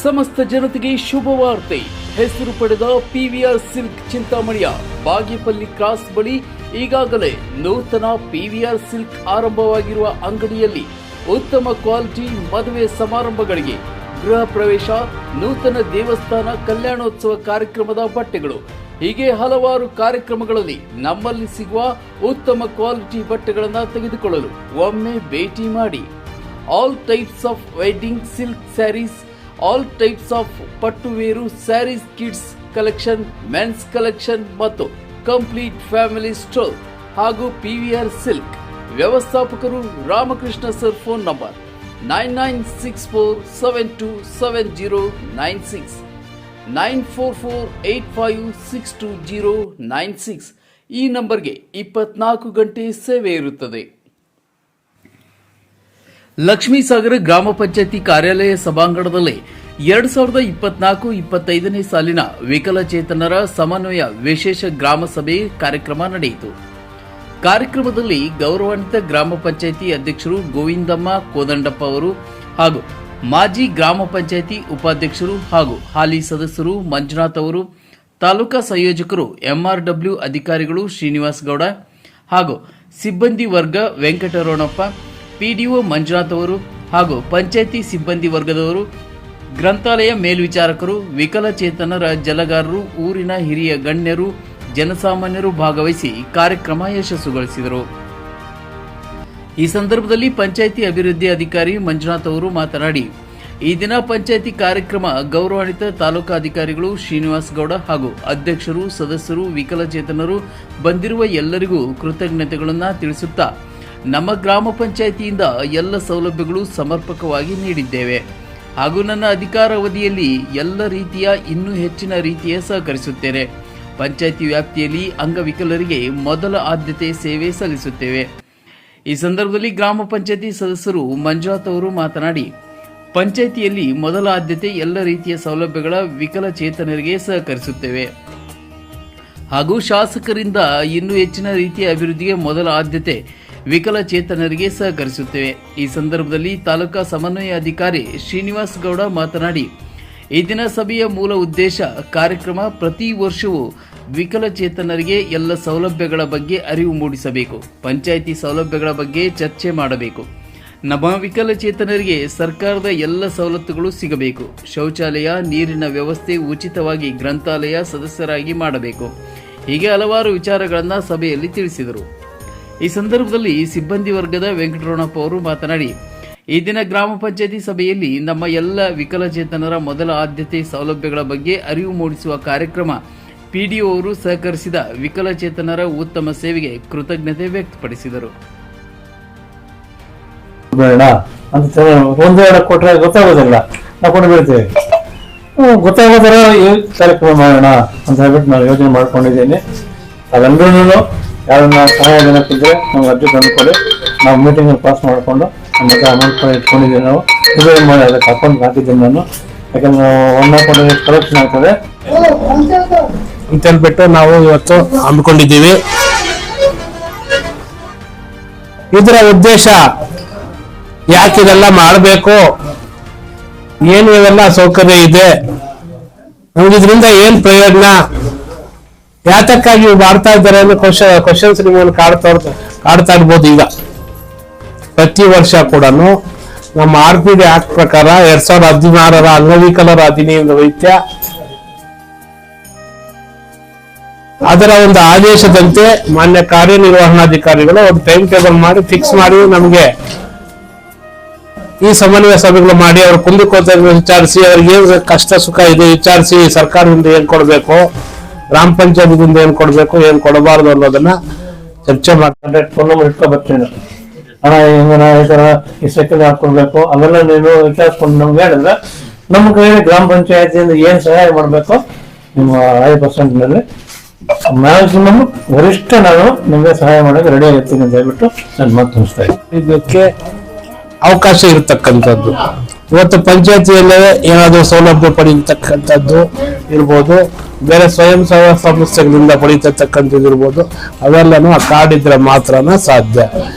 ಸಮಸ್ತ ಜನತೆಗೆ ಶುಭವಾರ್ತೆ. ಹೆಸರು ಪಡೆದ ಪಿವಿಆರ್ ಸಿಲ್ಕ್ ಚಿಂತಾಮಣಿಯ ಬಾಗೇಪಲ್ಲಿ ಕ್ರಾಸ್ ಬಳಿ ಈಗಾಗಲೇ ನೂತನ ಪಿವಿಆರ್ ಸಿಲ್ಕ್ ಆರಂಭವಾಗಿರುವ ಅಂಗಡಿಯಲ್ಲಿ ಉತ್ತಮ ಕ್ವಾಲಿಟಿ ಮದುವೆ ಸಮಾರಂಭಗಳಿಗೆ, ಗೃಹ ಪ್ರವೇಶ, ನೂತನ ದೇವಸ್ಥಾನ, ಕಲ್ಯಾಣೋತ್ಸವ ಕಾರ್ಯಕ್ರಮದ ಬಟ್ಟೆಗಳು ಹೀಗೆ ಹಲವಾರು ಕಾರ್ಯಕ್ರಮಗಳಲ್ಲಿ ನಮ್ಮಲ್ಲಿ ಸಿಗುವ ಉತ್ತಮ ಕ್ವಾಲಿಟಿ ಬಟ್ಟೆಗಳನ್ನು ತೆಗೆದುಕೊಳ್ಳಲು ಒಮ್ಮೆ ಭೇಟಿ ಮಾಡಿ. All types of wedding silk saris, all types of ಪಟ್ಟುವೇರು saris, kids collection, men's collection ಮತ್ತು ಕಂಪ್ಲೀಟ್ ಫ್ಯಾಮಿಲಿ ಸ್ಟೋರ್ ಹಾಗೂ ಪಿವಿಆರ್ ಸಿಲ್ಕ್. ವ್ಯವಸ್ಥಾಪಕರು ರಾಮಕೃಷ್ಣ ಸರ್. Phone number 9964727096, 9448562096. ಈ ನಂಬರ್ಗೆ 24 ಗಂಟೆ ಸೇವೆ ಇರುತ್ತದೆ. ಲಕ್ಷ್ಮೀಸಾಗರ ಗ್ರಾಮ ಪಂಚಾಯತಿ ಕಾರ್ಯಾಲಯ ಸಭಾಂಗಣದಲ್ಲಿ 2024-25ನೇ ಸಾಲಿನ ವಿಕಲಚೇತನರ ಸಮನ್ವಯ ವಿಶೇಷ ಗ್ರಾಮ ಸಭೆ ಕಾರ್ಯಕ್ರಮ ನಡೆಯಿತು. ಕಾರ್ಯಕ್ರಮದಲ್ಲಿ ಗೌರವಾನ್ವಿತ ಗ್ರಾಮ ಪಂಚಾಯತಿ ಅಧ್ಯಕ್ಷರು ಗೋವಿಂದಮ್ಮ ಕೋದಂಡಪ್ಪ ಅವರು ಹಾಗೂ ಮಾಜಿ ಗ್ರಾಮ ಪಂಚಾಯತಿ ಉಪಾಧ್ಯಕ್ಷರು ಹಾಗೂ ಹಾಲಿ ಸದಸ್ಯರು ಮಂಜುನಾಥ್ ಅವರು, ತಾಲೂಕಾ ಸಂಯೋಜಕರು ಎಂಆರ್ಡಬ್ಲ್ಯೂ ಅಧಿಕಾರಿಗಳು ಶ್ರೀನಿವಾಸ್ ಗೌಡ ಹಾಗೂ ಸಿಬ್ಬಂದಿ ವರ್ಗ ವೆಂಕಟರಮಣಪ್ಪ, ಪಿಡಿಒ ಮಂಜುನಾಥ್ ಅವರು ಹಾಗೂ ಪಂಚಾಯತಿ ಸಿಬ್ಬಂದಿ ವರ್ಗದವರು, ಗ್ರಂಥಾಲಯ ಮೇಲ್ವಿಚಾರಕರು, ವಿಕಲಚೇತನರ ಜಲಗಾರರು, ಊರಿನ ಹಿರಿಯ ಗಣ್ಯರು, ಜನಸಾಮಾನ್ಯರು ಭಾಗವಹಿಸಿ ಕಾರ್ಯಕ್ರಮ ಯಶಸ್ಸುಗೊಳಿಸಿದರು. ಈ ಸಂದರ್ಭದಲ್ಲಿ ಪಂಚಾಯತಿ ಅಭಿವೃದ್ಧಿ ಅಧಿಕಾರಿ ಮಂಜುನಾಥ್ ಅವರು ಮಾತನಾಡಿ, ಈ ದಿನ ಪಂಚಾಯತಿ ಕಾರ್ಯಕ್ರಮ ಗೌರವಾನ್ವಿತ ತಾಲೂಕಾ ಅಧಿಕಾರಿಗಳು ಶ್ರೀನಿವಾಸ್ ಗೌಡ ಹಾಗೂ ಅಧ್ಯಕ್ಷರು, ಸದಸ್ಯರು, ವಿಕಲಚೇತನರು ಬಂದಿರುವ ಎಲ್ಲರಿಗೂ ಕೃತಜ್ಞತೆಗಳನ್ನು ತಿಳಿಸುತ್ತಾ, ನಮ್ಮ ಗ್ರಾಮ ಪಂಚಾಯಿತಿಯಿಂದ ಎಲ್ಲ ಸೌಲಭ್ಯಗಳು ಸಮರ್ಪಕವಾಗಿ ನೀಡಿದ್ದೇವೆ ಹಾಗೂ ನನ್ನ ಅಧಿಕಾರಾವಧಿಯಲ್ಲಿ ಎಲ್ಲ ರೀತಿಯ ಇನ್ನೂ ಹೆಚ್ಚಿನ ರೀತಿಯ ಸಹಕರಿಸುತ್ತೇನೆ. ಪಂಚಾಯಿತಿ ವ್ಯಾಪ್ತಿಯಲ್ಲಿ ಅಂಗವಿಕಲರಿಗೆ ಮೊದಲ ಆದ್ಯತೆ ಸೇವೆ ಸಲ್ಲಿಸುತ್ತೇವೆ. ಈ ಸಂದರ್ಭದಲ್ಲಿ ಗ್ರಾಮ ಪಂಚಾಯಿತಿ ಸದಸ್ಯರು ಮಂಜುನಾಥ್ ಅವರು ಮಾತನಾಡಿ, ಪಂಚಾಯಿತಿಯಲ್ಲಿ ಮೊದಲ ಆದ್ಯತೆ ಎಲ್ಲ ರೀತಿಯ ಸೌಲಭ್ಯಗಳ ವಿಕಲಚೇತನರಿಗೆ ಸಹಕರಿಸುತ್ತೇವೆ ಹಾಗೂ ಶಾಸಕರಿಂದ ಇನ್ನೂ ಹೆಚ್ಚಿನ ರೀತಿಯ ಅಭಿವೃದ್ಧಿಗೆ ಮೊದಲ ಆದ್ಯತೆ ವಿಕಲಚೇತನರಿಗೆ ಸಹಕರಿಸುತ್ತೇವೆ. ಈ ಸಂದರ್ಭದಲ್ಲಿ ತಾಲೂಕಾ ಸಮನ್ವಯ ಅಧಿಕಾರಿ ಶ್ರೀನಿವಾಸ್ ಗೌಡ ಮಾತನಾಡಿ, ಈ ದಿನ ಸಭೆಯ ಮೂಲ ಉದ್ದೇಶ ಕಾರ್ಯಕ್ರಮ ಪ್ರತಿ ವರ್ಷವೂ ವಿಕಲಚೇತನರಿಗೆ ಎಲ್ಲ ಸೌಲಭ್ಯಗಳ ಬಗ್ಗೆ ಅರಿವು ಮೂಡಿಸಬೇಕು, ಪಂಚಾಯಿತಿ ಸೌಲಭ್ಯಗಳ ಬಗ್ಗೆ ಚರ್ಚೆ ಮಾಡಬೇಕು, ನಮ್ಮ ವಿಕಲಚೇತನರಿಗೆ ಸರ್ಕಾರದ ಎಲ್ಲ ಸವಲತ್ತುಗಳು ಸಿಗಬೇಕು, ಶೌಚಾಲಯ, ನೀರಿನ ವ್ಯವಸ್ಥೆ, ಉಚಿತವಾಗಿ ಗ್ರಂಥಾಲಯ ಸದಸ್ಯರಾಗಿ ಮಾಡಬೇಕು. ಹೀಗೆ ಹಲವಾರು ವಿಚಾರಗಳನ್ನು ಸಭೆಯಲ್ಲಿ ತಿಳಿಸಿದರು. ಈ ಸಂದರ್ಭದಲ್ಲಿ ಸಿಬ್ಬಂದಿ ವರ್ಗದ ವೆಂಕಟರಮಣಪ್ಪ ಅವರು ಮಾತನಾಡಿ, ಈ ದಿನ ಗ್ರಾಮ ಪಂಚಾಯತಿ ಸಭೆಯಲ್ಲಿ ನಮ್ಮ ಎಲ್ಲ ವಿಕಲಚೇತನರ ಮೊದಲ ಆದ್ಯತೆ ಸೌಲಭ್ಯಗಳ ಬಗ್ಗೆ ಅರಿವು ಮೂಡಿಸುವ ಕಾರ್ಯಕ್ರಮ, ಪಿಡಿಒ ಅವರು ಸಹಕರಿಸಿದ ವಿಕಲಚೇತನರ ಉತ್ತಮ ಸೇವೆಗೆ ಕೃತಜ್ಞತೆ ವ್ಯಕ್ತಪಡಿಸಿದರು. ಕೊಟ್ಟರೆ ಗೊತ್ತಾಗೋದಿಲ್ಲ, ನಾವು ಕೊಂಡು ಬೀಳ್ತೇವೆ, ಗೊತ್ತಾಗೋ ಥರ ಈ ಕಾರ್ಯಕ್ರಮ ಮಾಡೋಣ ಅಂತ ಹೇಳ್ಬಿಟ್ಟು ನಾನು ಯೋಚನೆ ಮಾಡ್ಕೊಂಡಿದ್ದೀನಿ. ಅದೆಲ್ಲರೂ ಯಾರನ್ನ ಸಹಾಯಧನಕ್ಕಿದ್ರೆ ನಮ್ಗೆ ಅರ್ಜಿ ತಂದುಕೊಡಿ, ನಾವು ಮೀಟಿಂಗಲ್ಲಿ ಪಾಸ್ ಮಾಡಿಕೊಂಡು ನಮ್ಮ ಹತ್ರ ಅಮೌಂಟ್ ಇಟ್ಕೊಂಡಿದ್ದೀವಿ. ನಾವು ಡಿವೈಡ್ ಮಾಡಿ ಅದಕ್ಕೆ ಅಕೌಂಟ್ ಹಾಕಿದ್ದೀನಿ ನಾನು, ಯಾಕಂದ್ರೆ ನಾವು ಒಂದು ಅಕೌಂಟ್ ಕಲೆಕ್ಷನ್ ಆಗ್ತದೆ ಅಂತ ಹೇಳ್ಬಿಟ್ಟು ನಾವು ಇವತ್ತು ಹಮ್ಮಿಕೊಂಡಿದ್ದೀವಿ. ಇದರ ಉದ್ದೇಶ ಯಾಕೆ ಇದೆಲ್ಲ ಮಾಡಬೇಕು, ಏನು ಇವೆಲ್ಲ ಸೌಕರ್ಯ ಇದೆ, ನಮ್ಗೆ ಇದರಿಂದ ಏನ್ ಪ್ರಯೋಜನ, ಯಾತಕ್ಕಾಗಿ ಮಾಡ್ತಾ ಇದ್ದಾರೆ ಅನ್ನೋ ಕ್ವಶನ್ಸ್ ನಿಮ್ಮನ್ನು ಕಾಡ್ತಾ ಇರ್ಬೋದು. ಈಗ ಪ್ರತಿ ವರ್ಷ ಕೂಡ ನಮ್ಮ RPD ಆಕ್ಟ್ ಪ್ರಕಾರ 2016 ಅಂಗವಿಕಲರ ಅಧಿನಿಯಮದ ವೈದ್ಯ ಅದರ ಒಂದು ಆದೇಶದಂತೆ ಮಾನ್ಯ ಕಾರ್ಯನಿರ್ವಹಣಾಧಿಕಾರಿಗಳು ಒಂದು ಟೈಮ್ ಟೇಬಲ್ ಮಾಡಿ ಫಿಕ್ಸ್ ಮಾಡಿ ನಮಗೆ ಈ ಸಮನ್ವಯ ಸಭೆಗಳು ಮಾಡಿ ಅವ್ರ ಕುಂದುಕೊರತೆ ವಿಚಾರಿಸಿ, ಅವ್ರಿಗೆ ಏನ್ ಕಷ್ಟ ಸುಖ ಇದೆ ವಿಚಾರಿಸಿ, ಸರ್ಕಾರದಿಂದ ಏನ್ ಕೊಡ್ಬೇಕು, ಗ್ರಾಮ ಪಂಚಾಯತಿಯಿಂದ ಏನ್ ಕೊಡ್ಬೇಕು, ಏನ್ ಕೊಡಬಾರ್ದು ಅನ್ನೋದನ್ನ ಚರ್ಚೆ ಮಾಡ್ತಾರೆ. ಫೋನ್ ನಂಬರ್ ಇಟ್ಕೊ ಬರ್ತೀನಿ, ಹಣ ಹಿಂಗನ ಈ ತರ ಈ ಸೆಕೆಂಡ್ ಹಾಕೊಡ್ಬೇಕು, ಅವೆಲ್ಲ ನೀನು ವಿಚಾರಿಸ್ಕೊಂಡು ನಮ್ಗೆ ಹೇಳಿದ್ರೆ ನಮ್ಮ ಕೈಯಲ್ಲಿ ಗ್ರಾಮ ಪಂಚಾಯತಿಯಿಂದ ಏನ್ ಸಹಾಯ ಮಾಡ್ಬೇಕು ನಿಮ್ಮ 5% ನಲ್ಲಿ ಮ್ಯಾಕ್ಸಿಮಮ್ ಗರಿಷ್ಠ ನಾನು ನಿಮ್ಗೆ ಸಹಾಯ ಮಾಡೋಕೆ ರೆಡಿ ಆಗಿರ್ತೀನಿ ಅಂತ ಹೇಳ್ಬಿಟ್ಟು ನಾನು ಮಾತು ತಿಳಿಸ್ತಾ ಇದ್ದೀನಿ. ಇದಕ್ಕೆ ಅವಕಾಶ ಇರತಕ್ಕಂಥದ್ದು ಇವತ್ತು ಪಂಚಾಯತಿಯಲ್ಲೇ ಏನಾದರೂ ಸೌಲಭ್ಯ ಪಡೆಯತಕ್ಕಂಥದ್ದು ಇರ್ಬೋದು, ಬೇರೆ ಸ್ವಯಂ ಸೇವಾ ಸಂಸ್ಥೆಗಳಿಂದ ಪಡಿತಕ್ಕಂಥದ್ದು ಇರ್ಬೋದು, ಅವೆಲ್ಲನೂ ಆ ಕಾರ್ಡ್ ಇದ್ರೆ ಮಾತ್ರನ ಸಾಧ್ಯ.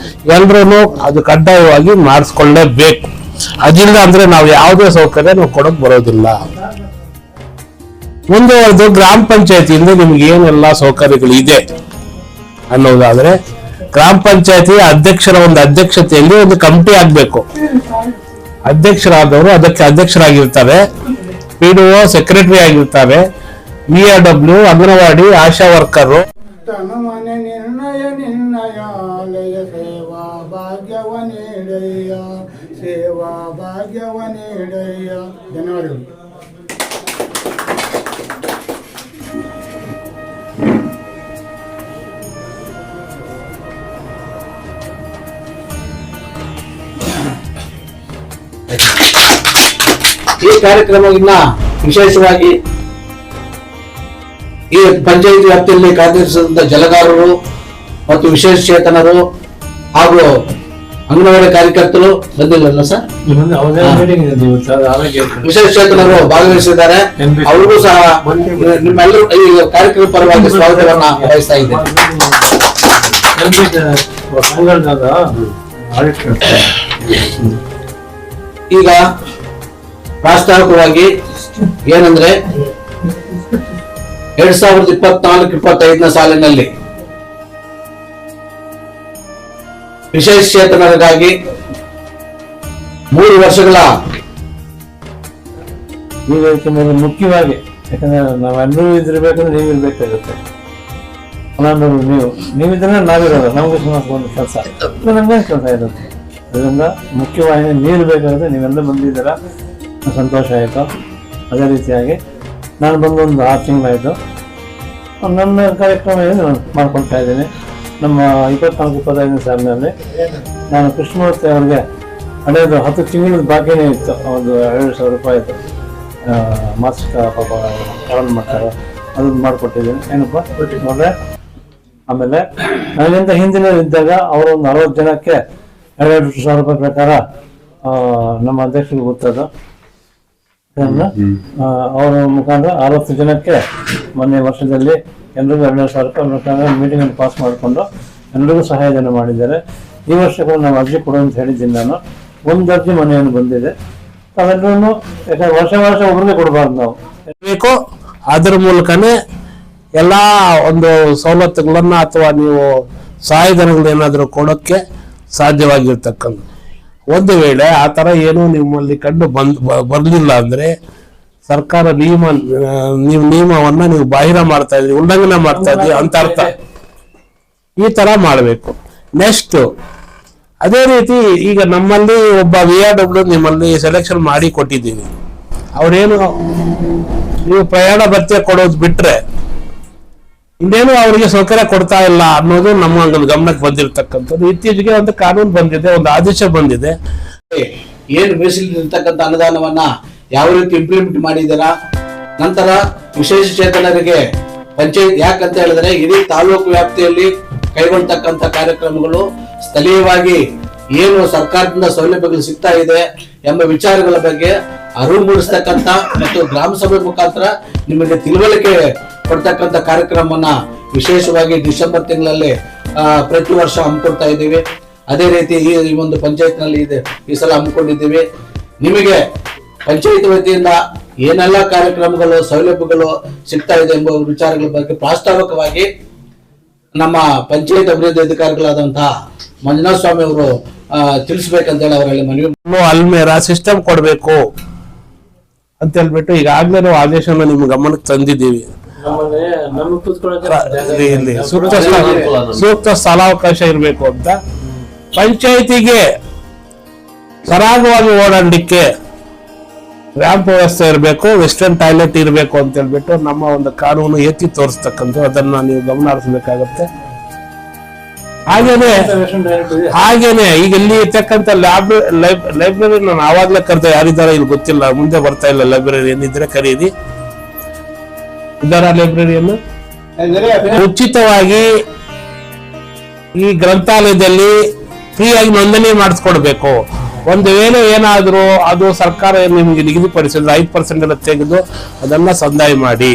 ಎಲ್ರೂ ಅದು ಕಡ್ಡಾಯವಾಗಿ ಮಾಡಿಸ್ಕೊಳ್ಳೇಬೇಕು. ಅದಿಲ್ಲ ಅಂದ್ರೆ ನಾವು ಯಾವುದೇ ಸೌಕರ್ಯ ನಾವು ಕೊಡಕ್ ಬರೋದಿಲ್ಲ. ಮುಂದುವರೆದು ಗ್ರಾಮ ಪಂಚಾಯತಿಯಿಂದ ನಿಮ್ಗೆ ಏನೆಲ್ಲ ಸೌಕರ್ಯಗಳು ಇದೆ ಅನ್ನೋದಾದ್ರೆ, ಗ್ರಾಮ ಪಂಚಾಯತಿ ಅಧ್ಯಕ್ಷರ ಒಂದು ಅಧ್ಯಕ್ಷತೆಯಲ್ಲಿ ಒಂದು ಕಮಿಟಿ ಆಗ್ಬೇಕು. ಅಧ್ಯಕ್ಷರಾದವರು ಅದಕ್ಕೆ ಅಧ್ಯಕ್ಷರಾಗಿರ್ತಾರೆ, PDO ಸೆಕ್ರೆಟರಿ ಆಗಿರ್ತಾರೆ, VRW ಅಂಗನವಾಡಿ ಆಶಾ ವರ್ಕರ್. ತನುಮನೆ ನಿರ್ಣಯ ನಿನ್ನಯಾಲಯ ಸೇವಾ ಭಾಗ್ಯವ ನೀಡಯ್ಯ, ಸೇವಾ ಭಾಗ್ಯವ ನೀಡಯ್ಯ. ಧನ್ಯವಾದಗಳು. ಈ ಕಾರ್ಯಕ್ರಮವನ್ನ ವಿಶೇಷವಾಗಿ ಈ ಪಂಚಾಯಿತಿ ವ್ಯಾಪ್ತಿಯಲ್ಲಿ ಕಾರ್ಯನಿರ್ವಹಿಸಿದ ಜಲಗಾರರು ಮತ್ತು ವಿಶೇಷ ಚೇತನರು ಹಾಗೂ ಅಂಗನವಾಡಿ ಕಾರ್ಯಕರ್ತರು ಬಂದಿಲ್ಲ ಸರ್, ವಿಶೇಷ ಚೇತನರು ಭಾಗವಹಿಸಿದ್ದಾರೆ. ಅವರಿಗೂ ಸಹ ನಿಮ್ಮೆಲ್ಲರೂ ಈ ಕಾರ್ಯಕ್ರಮ ಪರವಾಗಿ ಸ್ವಾಗತವನ್ನ ಬಯಸ್ತಾ ಇದ್ದೇನೆ. ಈಗ ಪ್ರಾಸ್ತಾವಿಕವಾಗಿ ಏನಂದ್ರೆ 2024-25 ಸಾಲಿನಲ್ಲಿ ವಿಶೇಷ ಚೇತನರಿಗಾಗಿ 3 ವರ್ಷಗಳ ಈಗ ಮುಖ್ಯವಾಗಿ, ಯಾಕಂದ್ರೆ ನಾವೆಲ್ಲರೂ ಇದಿರ್ಬೇಕಂದ್ರೆ ನೀವು ಇರ್ಬೇಕಾಗುತ್ತೆ. ನೀವಿದ್ರೆ ನಾವಿರೋದು, ನಮ್ಗೆ ಒಂದು ಕೆಲಸ ನಮ್ಗೆ ಕೆಲಸ ಇರುತ್ತೆ. ಅದರಿಂದ ಮುಖ್ಯವಾಗಿ ನೀರು ಬೇಕಾದ್ರೆ ನೀವೆಲ್ಲ ಬಂದಿದ್ದೀರ, ಸಂತೋಷ ಆಯಿತು. ಅದೇ ರೀತಿಯಾಗಿ ನಾನು ಬಂದು ಒಂದು 6 ತಿಂಗಳಾಯಿತು. ನನ್ನ ಕಾರ್ಯಕ್ರಮ ಏನು ಮಾಡ್ಕೊಳ್ತಾ ಇದ್ದೀನಿ. ನಮ್ಮ 24-25 ಸಾಲಿನಲ್ಲಿ ನಾನು ಕೃಷ್ಣಮೂರ್ತಿ ಅವ್ರಿಗೆ ಹಳೆಯದು 10 ತಿಂಗಳ ಬಾಕಿನೇ ಇತ್ತು, ಒಂದು 2,000 ರೂಪಾಯಿದು ಮಾಸಿಕ ಪಾಪ ಟ್ರಾವೆಲ್ ಮಾಡ್ತಾರೆ, ಅದನ್ನು ಮಾಡಿಕೊಟ್ಟಿದ್ದೀನಿ. ಏನಪ್ಪ ನೋಡ್ರೆ, ಆಮೇಲೆ ನನಗಿಂತ ಹಿಂದಿನ ಇದ್ದಾಗ ಅವರು ಒಂದು 60 ಜನಕ್ಕೆ 2,000 ರೂಪಾಯಿ ಪ್ರಕಾರ ನಮ್ಮ ಅಧ್ಯಕ್ಷರಿಗೆ ಗೊತ್ತದು. ಅವರ ಮುಖಾಂತರ 60 ಜನಕ್ಕೆ ಮೊನ್ನೆ ವರ್ಷದಲ್ಲಿ ಎಲ್ರಿಗೂ 2,000 ರೂಪಾಯಿ ಪ್ರಕಾರ ಮೀಟಿಂಗ್ ಪಾಸ್ ಮಾಡಿಕೊಂಡು ಎಲ್ರಿಗೂ ಸಹಾಯಧನ ಮಾಡಿದ್ದಾರೆ. ಈ ವರ್ಷ ಕೂಡ ನಾವು ಅರ್ಜಿ ಕೊಡು ಅಂತ ಹೇಳಿದ್ದೀನಿ. ನಾನು ಒಂದು ಅರ್ಜಿ ಮನೆಯನ್ನು ಬಂದಿದೆ. ಅವೆಲ್ಲರೂ ಯಾಕಂದ್ರೆ ವರ್ಷ ಒಬ್ಬರಿಗೆ ಕೊಡಬಾರ್ದು, ನಾವು ಬೇಕು. ಅದರ ಮೂಲಕನೇ ಎಲ್ಲಾ ಒಂದು ಸವಲತ್ತುಗಳನ್ನ ಅಥವಾ ನೀವು ಸಹಾಯಧನಗಳೇನಾದ್ರೂ ಕೊಡೋಕ್ಕೆ ಸಾಧ್ಯವಾಗಿರ್ತಕ್ಕಂಥ. ಒಂದು ವೇಳೆ ಆ ತರ ಏನು ನಿಮ್ಮಲ್ಲಿ ಕಂಡು ಬರ್ಲಿಲ್ಲ ಅಂದ್ರೆ ಸರ್ಕಾರ ನಿಯಮವನ್ನ ನೀವು ಬಾಹಿರ ಮಾಡ್ತಾ ಇದ್ರಿ, ಉಲ್ಲಂಘನೆ ಮಾಡ್ತಾ ಇದ್ರಿ ಅಂತ ಅರ್ಥ. ಈ ತರ ಮಾಡಬೇಕು. ನೆಕ್ಸ್ಟ್ ಅದೇ ರೀತಿ ಈಗ ನಮ್ಮಲ್ಲಿ ಒಬ್ಬ VRW ನಿಮ್ಮಲ್ಲಿ ಸೆಲೆಕ್ಷನ್ ಮಾಡಿ ಕೊಟ್ಟಿದ್ದೀವಿ. ಅವ್ರೇನು ನೀವು ಪ್ರಯಾಣ ಭತ್ಯೆ ಕೊಡೋದು ಬಿಟ್ರೆ ಇನ್ನೇನು ಅವರಿಗೆ ಸೌಕರ್ಯ ಕೊಡ್ತಾ ಇಲ್ಲ ಅನ್ನೋದು ನಮ್ಮ ಗಮನಕ್ಕೆ ಬಂದಿರತಕ್ಕಂಥದ್ದು. ಇತ್ತೀಚೆಗೆ ಒಂದು ಕಾನೂನು ಬಂದಿದೆ, ಒಂದು ಆದೇಶ ಬಂದಿದೆ. ಏನು ಮೀಸಲಿರ್ತಕ್ಕಂಥ ಅನುದಾನವನ್ನ ಯಾವ ರೀತಿ ಇಂಪ್ಲಿಮೆಂಟ್ ಮಾಡಿದ್ದೀರಾ. ನಂತರ ವಿಶೇಷ ಚೇತನರಿಗೆ ಪಂಚಾಯತ್ ಯಾಕಂತ ಹೇಳಿದ್ರೆ ಇಡೀ ತಾಲೂಕು ವ್ಯಾಪ್ತಿಯಲ್ಲಿ ಕೈಗೊಳ್ತಕ್ಕಂಥ ಕಾರ್ಯಕ್ರಮಗಳು ಸ್ಥಳೀಯವಾಗಿ ಏನು ಸರ್ಕಾರದಿಂದ ಸೌಲಭ್ಯಗಳು ಸಿಗ್ತಾ ಇದೆ ಎಂಬ ವಿಚಾರಗಳ ಬಗ್ಗೆ ಅರಿವು ಮೂಡಿಸ್ತಕ್ಕಂಥ ಮತ್ತು ಗ್ರಾಮ ಸಭೆ ಮುಖಾಂತರ ನಿಮಗೆ ತಿಳುವಳಿಕೆ ಕೊಡ್ತಕ್ಕಂಥ ಕಾರ್ಯಕ್ರಮವನ್ನ ವಿಶೇಷವಾಗಿ ಡಿಸೆಂಬರ್ ತಿಂಗಳಲ್ಲಿ ಪ್ರತಿ ವರ್ಷ ಹಮ್ಮಿಕೊಳ್ತಾ ಇದ್ದೀವಿ. ಅದೇ ರೀತಿ ಈ ಒಂದು ಪಂಚಾಯತ್ ನಲ್ಲಿ ಇದೆ, ಈ ಸಲ ಹಮ್ಮಿಕೊಂಡಿದ್ದೀವಿ. ನಿಮಗೆ ಪಂಚಾಯತ್ ವತಿಯಿಂದ ಏನೆಲ್ಲ ಕಾರ್ಯಕ್ರಮಗಳು ಸೌಲಭ್ಯಗಳು ಸಿಗ್ತಾ ಇದೆ ಎಂಬ ವಿಚಾರಗಳ ಬಗ್ಗೆ ಪ್ರಾಸ್ತಾವಿಕವಾಗಿ ನಮ್ಮ ಪಂಚಾಯತ್ ಅಭಿವೃದ್ಧಿ ಅಧಿಕಾರಿಗಳಾದಂತಹ ಮಂಜುನಾಥ ಸ್ವಾಮಿ ಅವರು ತಿಳಿಸ್ಬೇಕಂತ ಹೇಳಿ ಅವರಲ್ಲಿ ಮನವಿ. ಅಲ್ಮೇರಾ ಸಿಸ್ಟಮ್ ಕೊಡ್ಬೇಕು ಅಂತ ಹೇಳ್ಬಿಟ್ಟು ಈಗಾಗಲೇ ನಾವು ಆದೇಶನ ನಿಮ್ಮ ಗಮನಕ್ಕೆ ತಂದಿದ್ದೀವಿ. ಸೂಕ್ತ ಸ್ಥಳಾವಕಾಶ ಇರಬೇಕು ಅಂತ. ಪಂಚಾಯತಿಗೆ ಸರಾಗವಾಗಿ ಓಡಾಡಲಿಕ್ಕೆ ರ್ಯಾಂಪ್ ವ್ಯವಸ್ಥೆ ಇರಬೇಕು, ವೆಸ್ಟರ್ನ್ ಟಾಯ್ಲೆಟ್ ಇರಬೇಕು ಅಂತ ಹೇಳ್ಬಿಟ್ಟು ನಮ್ಮ ಒಂದು ಕಾನೂನು ಎತ್ತಿ ತೋರಿಸ್ತಕ್ಕಂಥ, ಅದನ್ನ ನೀವು ಗಮನ ಹರಿಸಬೇಕಾಗತ್ತೆ. ಹಾಗೇನೆ ಈಗ ಇಲ್ಲಿ ಇರ್ತಕ್ಕಂಥ ಲೈಬ್ರರಿ ನಾನು ಆವಾಗ್ಲೇ ಕರೆದ, ಯಾರಿದ್ದಾರೆ ಇಲ್ಲಿ ಗೊತ್ತಿಲ್ಲ, ಮುಂದೆ ಬರ್ತಾ ಇಲ್ಲ. ಲೈಬ್ರರಿ ಏನಿದ್ರೆ ಕರೀರಿ. ಇದರ ಲೈಬ್ರರಿಯನ್ನು ಉಚಿತವಾಗಿ ಈ ಗ್ರಂಥಾಲಯದಲ್ಲಿ ಫ್ರೀ ಆಗಿ ನೋಂದಣಿ ಮಾಡಿಸ್ಕೊಡ್ಬೇಕು. ಒಂದು ವೇಳೆ ಏನಾದ್ರೂ ಅದು ಸರ್ಕಾರ ನಿಮ್ಗೆ ನಿಗದಿಪಡಿಸಿದ್ರೆ 5% ತೆಗೆದು ಅದನ್ನ ಸಂದಾಯ ಮಾಡಿ,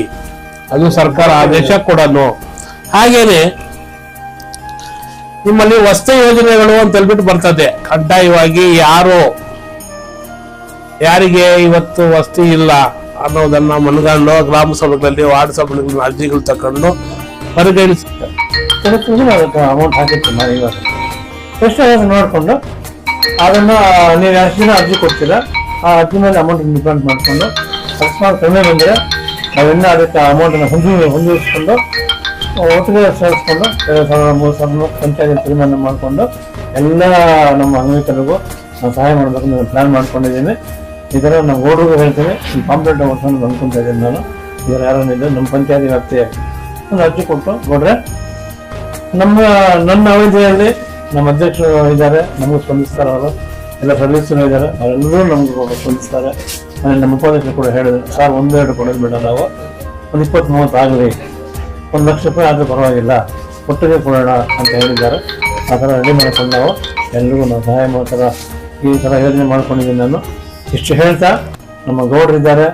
ಅದು ಸರ್ಕಾರ ಆದೇಶ ಕೊಡೋನು. ಹಾಗೇನೆ ನಿಮ್ಮಲ್ಲಿ ವಸತಿ ಯೋಜನೆಗಳು ಅಂತ ಹೇಳ್ಬಿಟ್ಟು ಬರ್ತದೆ. ಕಡ್ಡಾಯವಾಗಿ ಯಾರು ಯಾರಿಗೆ ಇವತ್ತು ವಸತಿ ಇಲ್ಲ ಅನ್ನೋದನ್ನ ಮನಗಂಡು ಗ್ರಾಮ ಸಭೆಗಳಲ್ಲಿ ವಾರ್ಡ್ ಸಭೆಗಳಲ್ಲಿ ಅರ್ಜಿಗಳು ತಕೊಂಡು ಪರಿಗಣಿಸ್ತಾರೆ. ಅದಕ್ಕೆ ಅಮೌಂಟ್ ಹಾಕಿರ್ತೀನಿ ನಾನು ಇವಾಗ ಎಷ್ಟು ನೋಡಿಕೊಂಡು ಅದನ್ನು ನೀವು ಎಷ್ಟು ದಿನ ಅರ್ಜಿ ಕೊಡ್ತೀರಾ ಆ ಅರ್ಜಿ ಮೇಲೆ ಅಮೌಂಟ್ ಡಿಪೆಂಡ್ ಮಾಡಿಕೊಂಡು ಅಕಸ್ಮಾತ್ ಕಡಿಮೆ ಬಂದರೆ ನಾವಿನ್ನೂ ಅದಕ್ಕೆ ಅಮೌಂಟನ್ನು ಹೊಂದಿಸ್ಕೊಂಡು ಒಟ್ಟಿಗೆ ಸೇರಿಸ್ಕೊಂಡು 2,000 3,000 ಪಂಚಾಯತ್ ತೀರ್ಮಾನ ಮಾಡಿಕೊಂಡು ಎಲ್ಲ ನಮ್ಮ ಅಂಗವಿಕರಿಗೂ ನಾವು ಸಹಾಯ ಮಾಡಬೇಕು ನಾನು ಪ್ಲ್ಯಾನ್ ಮಾಡ್ಕೊಂಡಿದ್ದೀನಿ. ಈ ಥರ ನಾವು ಗೌಡ್ರಿಗೂ ಹೇಳ್ತೀನಿ, ಈ ಪಾಂಪ್ಲೆಟ್ ಓಡಿಸ್ಕೊಂಡು ಅಂದ್ಕೊತಾ ಇದ್ದೀನಿ ನಾನು. ಇದರ ಯಾರನ್ನಿದ್ದು ನಮ್ಮ ಪಂಚಾಯತಿ ವ್ಯಾಪ್ತಿಯ ಒಂದು ಅರ್ಜಿ ಕೊಟ್ಟು ಗೌಡ್ರೆ ನನ್ನ ಅವಧಿಯಲ್ಲಿ ನಮ್ಮ ಅಧ್ಯಕ್ಷರು ಇದ್ದಾರೆ, ನಮಗೂ ಸ್ಪಂದಿಸ್ತಾರೆ, ಅವರು ಎಲ್ಲ ಸದಸ್ಯರು ಇದ್ದಾರೆ, ಅವರೆಲ್ಲರೂ ನಮಗೂ ಸ್ಪಂದಿಸ್ತಾರೆ. ಆಮೇಲೆ ನಮ್ಮ ಉಪಾಧ್ಯಕ್ಷರು ಕೂಡ ಹೇಳಿದ್ರು, ಸರ್ 1-2 ಕೊಡೋದು ಬೇಡ, ನಾವು ಒಂದು 20-30 ಆಗಲಿ, 1 ಲಕ್ಷ ರೂಪಾಯಿ ಆದರೂ ಪರವಾಗಿಲ್ಲ, ಒಟ್ಟಿಗೆ ಕೊಡೋಣ ಅಂತ ಹೇಳಿದ್ದಾರೆ. ಆ ಥರ ರೆಡಿ ಮಾಡ್ಕೊಂಡು ನಾವು ಎಲ್ರಿಗೂ ನಾವು ಸಹಾಯ ಮಾಡ್ತಾರೆ ಈ ಥರ ಯೋಜನೆ ಮಾಡ್ಕೊಂಡಿದ್ದೀನಿ ನಾನು. ಇಷ್ಟು ಹೇಳ್ತಾ ನಮ್ಮ ಗೌಡರಿದ್ದಾರೆ,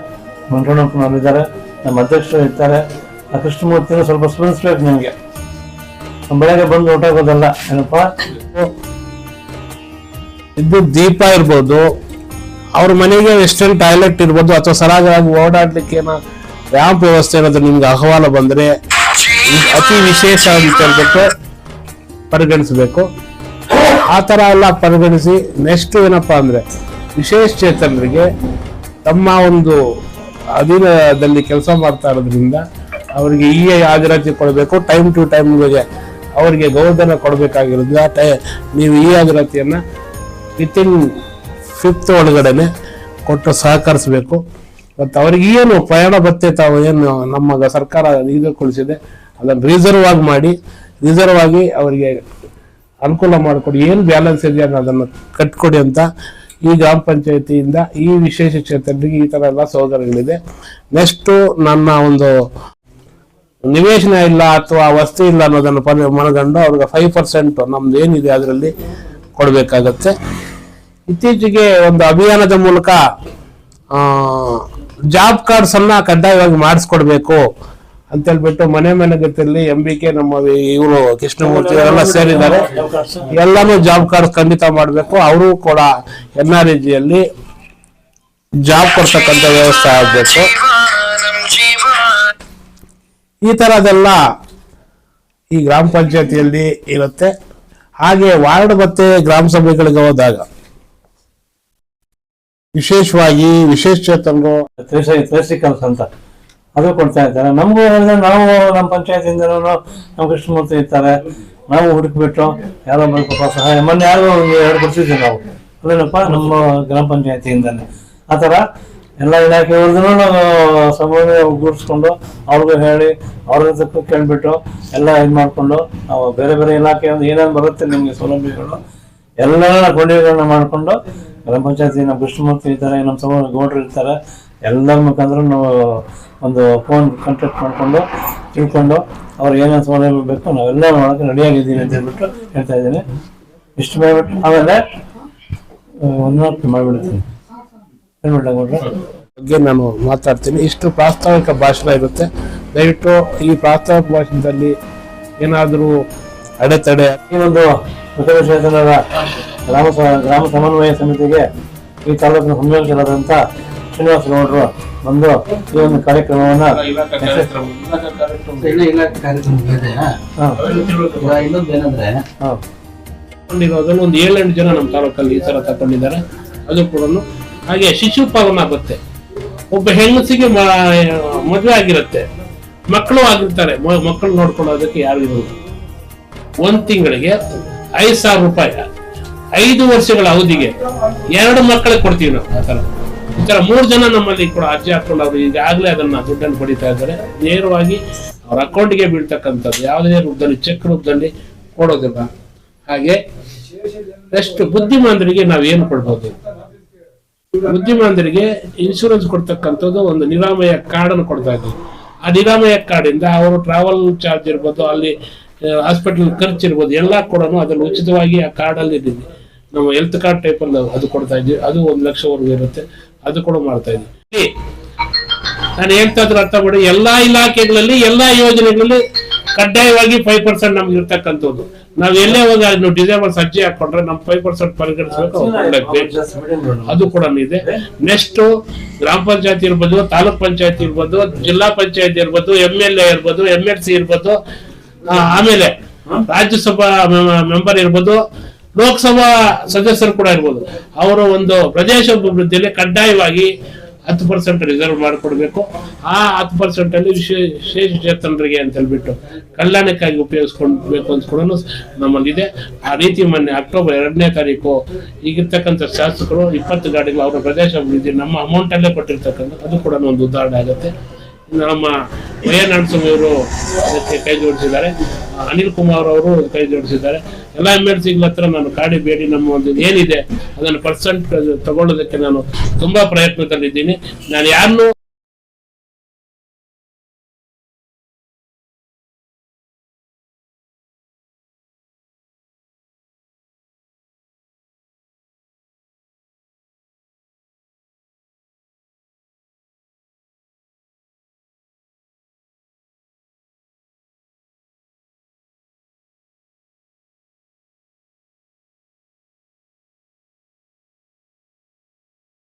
ಮಂಕಣ್ಣಪ್ಪನವರಿದ್ದಾರೆ, ನಮ್ಮ ಅಧ್ಯಕ್ಷರು ಇರ್ತಾರೆ, ಆ ಕೃಷ್ಣಮೂರ್ತಿನೂ ಸ್ವಲ್ಪ ಸ್ಪಂದಿಸ್ಬೇಕು ನಿಮಗೆ. ಬೆಳಗ್ಗೆ ಬಂದು ಹೊಟ್ಟೋಗೋದಲ್ಲ ಏನಪ್ಪ. ಇದು ದೀಪ ಇರ್ಬೋದು, ಅವ್ರ ಮನೆಗೆ ವೆಸ್ಟರ್ನ್ ಟಾಯ್ಲೆಟ್ ಇರ್ಬೋದು, ಅಥವಾ ಸರಾಗವಾಗಿ ಓಡಾಡ್ಲಿಕ್ಕೆ ಏನೋ ರ್ಯಾಂಪ್ ವ್ಯವಸ್ಥೆ ಏನಾದ್ರು ನಿಮ್ಗೆ ಅಹವಾಲ ಬಂದ್ರೆ ಅತಿ ವಿಶೇಷ ಅಂತ ಹೇಳ್ಬಿಟ್ಟು ಪರಿಗಣಿಸಬೇಕು. ಆ ತರ ಎಲ್ಲ ಪರಿಗಣಿಸಿ ನೆಕ್ಸ್ಟ್ ಏನಪ್ಪಾ ಅಂದ್ರೆ ವಿಶೇಷ ಚೇತನರಿಗೆ ತಮ್ಮ ಒಂದು ಅಧೀನದಲ್ಲಿ ಕೆಲಸ ಮಾಡ್ತಾ ಇರೋದ್ರಿಂದ ಅವರಿಗೆ ಹಾಜರಾತಿ ಕೊಡಬೇಕು. ಟೈಮ್ ಟು ಟೈಮ್ ಅವರಿಗೆ ಗೌರವ ಕೊಡಬೇಕಾಗಿರೋದ್ರಿಂದ ನೀವು ಈ ಹಾಜರಾತಿಯನ್ನ ವಿತಿನ್ 5th ಒಳಗಡೆನೆ ಕೊಟ್ಟು ಸಹಕರಿಸಬೇಕು. ಮತ್ತು ಅವ್ರಿಗೆ ಏನು ಪ್ರಯಾಣ ಭತ್ಯೆ ತಾವು ಏನು ನಮ್ಮ ಸರ್ಕಾರ ನಿಗದಿಗೊಳಿಸಿದೆ ಅದನ್ನು ರಿಸರ್ವ್ ಆಗಿ ಅವರಿಗೆ ಅನುಕೂಲ ಮಾಡಿಕೊಡಿ. ಏನು ಬ್ಯಾಲೆನ್ಸ್ ಇದೆಯಾ ಅದನ್ನು ಕಟ್ಕೊಡಿ ಅಂತ ಈ ಗ್ರಾಮ ಪಂಚಾಯತಿಯಿಂದ ಈ ವಿಶೇಷ ಚೇತನರಿಗೆ ಈ ತರ ಎಲ್ಲ ಸೌಕರ್ಯಗಳಿದೆ. ನೆಕ್ಸ್ಟ್ ನನ್ನ ಒಂದು ನಿವೇಶನ ಇಲ್ಲ ಅಥವಾ ವಸತಿ ಇಲ್ಲ ಅನ್ನೋದನ್ನು ಮನಗಂಡು ಅವ್ರಿಗೆ 5% ನಮ್ದು ಏನಿದೆ ಅದರಲ್ಲಿ ಕೊಡಬೇಕಾಗತ್ತೆ. ಇತ್ತೀಚೆಗೆ ಒಂದು ಅಭಿಯಾನದ ಮೂಲಕ ಜಾಬ್ ಕಾರ್ಡ್ಸ್ ಅನ್ನ ಕಡ್ಡಾಯವಾಗಿ ಮಾಡಿಸ್ಕೊಡ್ಬೇಕು ಅಂತ ಹೇಳ್ಬಿಟ್ಟು ಮನೆ ಗತಿಯಲ್ಲಿ MBK ನಮ್ಮ ಇವರು ಕೃಷ್ಣಮೂರ್ತಿ ಎಲ್ಲ ಸೇರಿದ್ದಾರೆ. ಎಲ್ಲಾನು ಜಾಬ್ ಕಾರ್ಡ್ ಖಂಡಿತ ಮಾಡಬೇಕು. ಅವರು ಕೂಡ NREGಯಲ್ಲಿ ಜಾಬ್ ಕೊಡ್ತಕ್ಕಂಥ ವ್ಯವಸ್ಥೆ ಆಗ್ಬೇಕು. ಈ ತರದೆಲ್ಲ ಈ ಗ್ರಾಮ ಪಂಚಾಯತಿಯಲ್ಲಿ ಇರುತ್ತೆ. ಹಾಗೆ ವಾರ್ಡ್ ಮತ್ತೆ ಗ್ರಾಮ ಸಭೆಗಳಿಗೆ ಹೋದಾಗ ವಿಶೇಷವಾಗಿ ವಿಶೇಷ ಚೇತನರು ಥ್ರೆಸಿಕಲ್ಸ್ ಅಂತ ಅದು ಕೊಡ್ತಾ ಇದ್ದಾರೆ. ನಮಗೂ ನಾವು ನಮ್ಮ ಪಂಚಾಯತಿಂದನೂ ನಮ್ಮ ಕೃಷ್ಣಮೂರ್ತಿ ಇರ್ತಾರೆ, ನಾವು ಹುಡುಕ್ಬಿಟ್ಟು ಯಾರೋ ಪಾಪ ಸಹಾಯ ಮೊನ್ನೆ ಯಾರೋ 2 ಕೊಡ್ತಿದ್ವಿ ನಾವು ಅದೇನಪ್ಪ ನಮ್ಮ ಗ್ರಾಮ ಪಂಚಾಯತಿಯಿಂದನೇ. ಆ ಥರ ಎಲ್ಲ ಇಲಾಖೆಯವ್ರದ್ದು ನಾವು ಸಮನ್ವಯ ಒಗ್ಗೂಡಿಸ್ಕೊಂಡು ಅವ್ರಿಗೂ ಹೇಳಿ ಅವ್ರ ಹತ್ರಕ್ಕೂ ಕೇಳ್ಬಿಟ್ಟು ಎಲ್ಲ ಇದು ಮಾಡಿಕೊಂಡು ನಾವು ಬೇರೆ ಇಲಾಖೆ ಏನೇನು ಬರುತ್ತೆ ನಿಮಗೆ ಸೌಲಭ್ಯಗಳು ಎಲ್ಲ ಕೊಂಡಿಗಳನ್ನ ಮಾಡಿಕೊಂಡು ಗ್ರಾಮ ಪಂಚಾಯತಿ ನಮ್ಮ ಕೃಷ್ಣಮೂರ್ತಿ ಇರ್ತಾರೆ, ನಮ್ಮ ಸಮನ್ವಯ ಗೌಡ್ರು ಇರ್ತಾರೆ, ಎಲ್ಲರ ಮುಖಾಂತರ ನಾವು ಒಂದು ಫೋನ್ ಕಾಂಟ್ಯಾಕ್ಟ್ ಮಾಡಿಕೊಂಡು ತಿಳ್ಕೊಂಡು ಅವ್ರಿಗೆ ಏನೇನು ಸೌಲಭ್ಯ ಬೇಕು ನಾವೆಲ್ಲ ಮಾಡೋಕ್ಕೆ ರೆಡಿಯಾಗಿದ್ದೀವಿ ಅಂತ ಹೇಳ್ಬಿಟ್ಟು ಹೇಳ್ತಾ ಇದ್ದೀನಿ. ಇಷ್ಟು ಮಾಡಿಬಿಟ್ಟು ಆಮೇಲೆ 1 ಮಾರ್ಕ್ ಮಾಡಿಬಿಡ್ತೀನಿ ಬಗ್ಗೆ ನಾನು ಮಾತಾಡ್ತೀನಿ. ಇಷ್ಟು ಪ್ರಾಸ್ತಾವಿಕ ಭಾಷಣ ಇರುತ್ತೆ. ದಯವಿಟ್ಟು ಈ ಪ್ರಾಸ್ತಾವಿಕ ಭಾಷಣದಲ್ಲಿ ಏನಾದರೂ ಅಡೆತಡೆ ಈ ಒಂದು ವಿಕಲಚೇತನರ ಗ್ರಾಮ ಸಮನ್ವಯ ಸಮಿತಿಗೆ ಈ ತಾಲೂಕಿನ ಸಂಯೋಜಕರಾದಂಥ ಶ್ರೀನಿವಾಸ ಗೌಡರು ಬಂದು ಈ ಒಂದು ಕಾರ್ಯಕ್ರಮವನ್ನ ಅದನ್ನು ಒಂದು 7-8 ಜನ ನಮ್ಮ ತಾಲೂಕಲ್ಲಿ ಈ ತರ ತಗೊಂಡಿದ್ದಾರೆ. ಅದು ಕೂಡ ಹಾಗೆ ಶಿಶು ಪಾಲನಾ ಭತ್ಯೆ, ಒಬ್ಬ ಹೆಂಗಸಿಗೆ ಮದುವೆ ಆಗಿರುತ್ತೆ, ಮಕ್ಕಳು ಆಗಿರ್ತಾರೆ, ಮಕ್ಕಳು ನೋಡ್ಕೊಳ್ಳೋದಕ್ಕೆ ಯಾರು ಇರೋದು 1 ತಿಂಗಳಿಗೆ 5,000 ರೂಪಾಯಿ 5 ವರ್ಷಗಳ ಅವಧಿಗೆ 2 ಮಕ್ಕಳಿಗೆ ಕೊಡ್ತೀವಿ ನಾವು. ಈ ತರ 3 ಜನ ನಮ್ಮಲ್ಲಿ ಕೂಡ ಅರ್ಜಿ ಹಾಕೊಂಡು ಅವರು ಈಗಾಗಲೇ ಅದನ್ನ ದುಡ್ಡನ್ನು ಪಡಿತಾ ಇದ್ದಾರೆ. ನೇರವಾಗಿ ಅವ್ರ ಅಕೌಂಟ್ಗೆ ಬೀಳ್ತಕ್ಕಂಥದ್ದು, ಯಾವುದೇ ರೂಪದಲ್ಲಿ ಚೆಕ್ ರೂಪದಲ್ಲಿ ಕೊಡೋದಿಲ್ಲ. ಹಾಗೆ ಎಷ್ಟು ಬುದ್ಧಿಮಾಂದರಿಗೆ ನಾವೇನು ಕೊಡ್ಬೋದು, ಬುದ್ಧಿಮಾಂದರಿಗೆ ಇನ್ಶೂರೆನ್ಸ್ ಕೊಡ್ತಕ್ಕಂಥದ್ದು ಒಂದು ನಿರಾಮಯ ಕಾರ್ಡ್ ಅನ್ನು ಕೊಡ್ತಾ ಇದ್ದೀವಿ. ಆ ನಿರಾಮಯ ಕಾರ್ಡ್ ಇಂದ ಅವರು ಟ್ರಾವೆಲ್ ಚಾರ್ಜ್ ಇರ್ಬೋದು, ಅಲ್ಲಿ ಹಾಸ್ಪಿಟಲ್ ಖರ್ಚು ಇರ್ಬೋದು, ಎಲ್ಲ ಕೂಡ ಅದ್ರಲ್ಲಿ ಉಚಿತವಾಗಿ ಆ ಕಾರ್ಡ್ ಅಲ್ಲಿ ನಮ್ಮ ಹೆಲ್ತ್ ಕಾರ್ಡ್ ಟೈಪ್ ಅಲ್ಲಿ ಅದು ಕೊಡ್ತಾ ಇದ್ದೀವಿ. ಅದು 1 ಲಕ್ಷವರೆಗೂ ಇರುತ್ತೆ, ಅದು ಕೂಡ ಮಾಡ್ತಾ ಇದ್ದೀವಿ. ನಾನು ಹೇಳ್ತಾ ಇದ್ರು ಅರ್ಥ ಮಾಡಿ, ಎಲ್ಲಾ ಇಲಾಖೆಗಳಲ್ಲಿ ಎಲ್ಲಾ ಯೋಜನೆಗಳಲ್ಲಿ ಕಡ್ಡಾಯವಾಗಿ 5% ನಮ್ಗೆ ಇರ್ತಕ್ಕಂಥದ್ದು. ನಾವ್ ಎಲ್ಲೇ ಹೋಗಿ ನೀವು ಡಿಸೇಬಲ್ಸ್ ಅರ್ಜಿ ಹಾಕೊಂಡ್ರೆ ನಮ್ 5% ಪರಿಗಣಿಸಬೇಕು, ಅದು ಕೂಡ ಇದೆ. ನೆಕ್ಸ್ಟ್ ಗ್ರಾಮ ಪಂಚಾಯತಿ ಇರ್ಬೋದು, ತಾಲೂಕ್ ಪಂಚಾಯತಿ ಇರ್ಬೋದು, ಜಿಲ್ಲಾ ಪಂಚಾಯತಿ ಇರ್ಬೋದು, MLA ಇರ್ಬೋದು, MLC ಇರ್ಬೋದು, ಆಮೇಲೆ ರಾಜ್ಯಸಭಾ ಮೆಂಬರ್ ಇರ್ಬೋದು, ಲೋಕಸಭಾ ಸದಸ್ಯರು ಕೂಡ ಇರ್ಬೋದು. ಅವರ ಒಂದು ಪ್ರದೇಶ ಅಭಿವೃದ್ಧಿಯಲ್ಲಿ ಕಡ್ಡಾಯವಾಗಿ 10% ರಿಸರ್ವ್ ಮಾಡಿಕೊಡ್ಬೇಕು. ಆ 10% ಅಲ್ಲಿ ವಿಶೇಷಚೇತನರಿಗೆ ಅಂತ ಹೇಳ್ಬಿಟ್ಟು ಕಲ್ಯಾಣಕ್ಕಾಗಿ ಉಪಯೋಗಿಸ್ಕೊಳ್ಬೇಕು ಅಂತ ಕೂಡ ನಮ್ಮಲ್ಲಿದೆ. ಆ ರೀತಿ ಮೊನ್ನೆ ಅಕ್ಟೋಬರ್ 2ನೇ ತಾರೀಕು ಈಗಿರ್ತಕ್ಕಂಥ ಶಾಸಕರು 20 ಗಾಡಿಗಳು ಅವರ ಪ್ರದೇಶ ಅಭಿವೃದ್ಧಿ ನಮ್ಮ ಅಮೌಂಟ್ ಅಲ್ಲೇ ಕೊಟ್ಟಿರ್ತಕ್ಕಂಥ ಅದು ಕೂಡ ಒಂದು ಉದಾಹರಣೆ ಆಗುತ್ತೆ. ನಮ್ಮ ವೈಎನ್ಆರ್ ಅದಕ್ಕೆ ಕೈ ಜೋಡಿಸಿದ್ದಾರೆ, ಅನಿಲ್ ಕುಮಾರ್ ಅವರು ಕೈ ಜೋಡಿಸಿದ್ದಾರೆ. ಎಲ್ಲ MLCಗಳ ಹತ್ರ ನಾನು ಕಾಡಿ ಬೇಡಿ ನಮ್ಮ ಒಂದು ಏನಿದೆ ಅದನ್ನು ಪರ್ಸೆಂಟ್ ತಗೊಳ್ಳೋದಕ್ಕೆ ನಾನು ತುಂಬಾ ಪ್ರಯತ್ನದಲ್ಲಿದ್ದೀನಿ. ನಾನು ಯಾರನ್ನು